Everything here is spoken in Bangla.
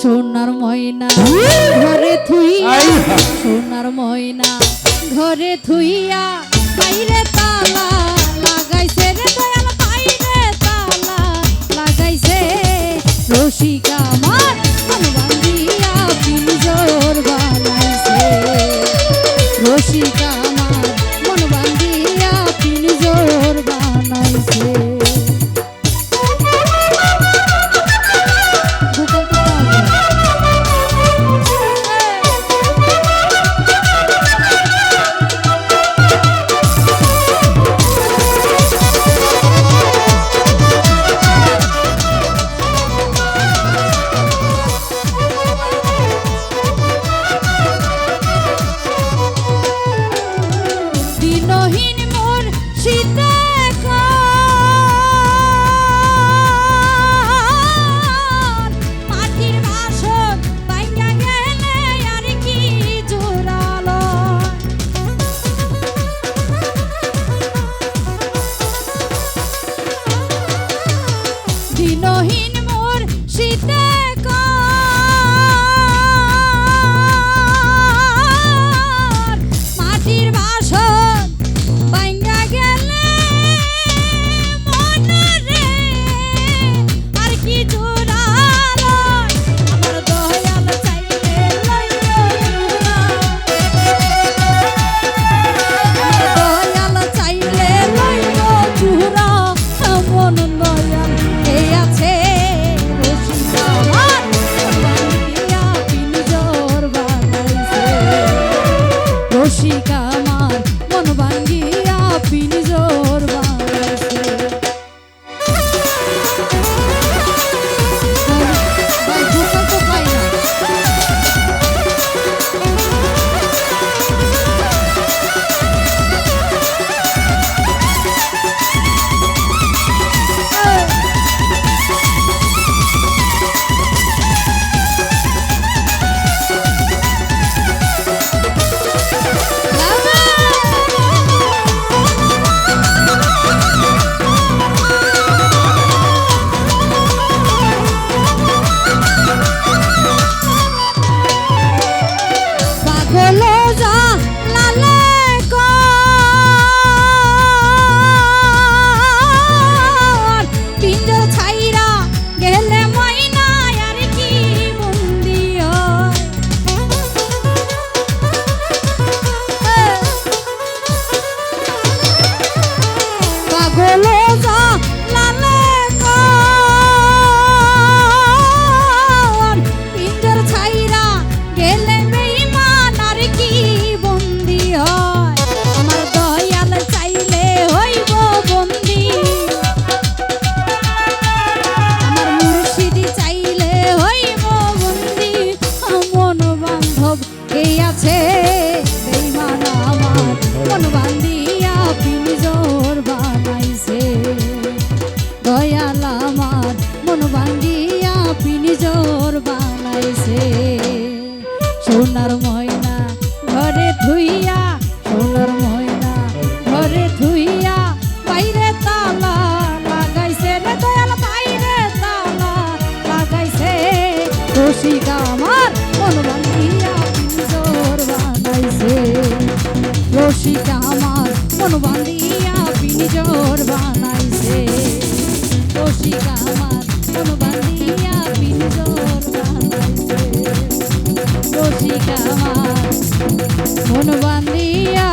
সোনার ময়না ঘরে থুইয়া, সোনার ময়না ঘরে থুইয়া, বাইরে তালা লাগাইছে রে দয়াল, বাইরে তালা লাগাইছে। রসিকা আমার মন বান্ধিয়া পিঞ্জর বানাইছে, রসিকা আমার মন বান্ধিয়া পিঞ্জর বানাইছে। দিনহীন মোর শীতে মাটির বাসন ভাইঙা গেলে আর কি জোড়ালো। দিনহীন মোর শীতে মাটির বাসন ভাইঙা গেলে মনে রে আর কি জোড়ালো। আমার দয়াল চাইলে লইও জোড়া, দয়াল চাইলে লইও জোড়া, মন দয়াল এই আছে। রসিকা আমার বান্ধিয়া পিঞ্জর বানাইছে, রসিকা আমার মন ভাঙ্গিয়া পিঞ্জর বানাইছে। ভাই ভুকা তো পাই না। পাগল যা লালে কর, পিঞ্জর ছাইরা গেলে ময়না আর কি বন্দি হয়। পাগল যা লালে কর, পিঞ্জর ছাইরা গেলে বেঈমান আর কি বন্দি হয়। আমার দয়াল চাইলে হইব বন্দি, আমার মুর্শিদ চাইলে হইব বন্দি। মন বান্ধব কে আছে বেঈমান আমার মন বান্ধিয়া পিঞ্জর বানাইছে, দয়াল আমার মন বান্ধিয়া পিঞ্জর বানাইছে। সোনার ময়না ঘরে থুইয়া, সোনার ময়না ঘরে থুইয়া, বাইরে তালা লাগাইছে রে দয়াল, বাইরে তালা লাগাইছে। রসিকা আমার মন বান্ধিয়া পিঞ্জর বানাইছে, রসিকা আমার মন বান্ধিয়া পিঞ্জর বানাইছে, রসিকা আমার মন বান্ধিয়া পিঞ্জর বানাইছে, রসিকা আমার মন বান্ধিয়া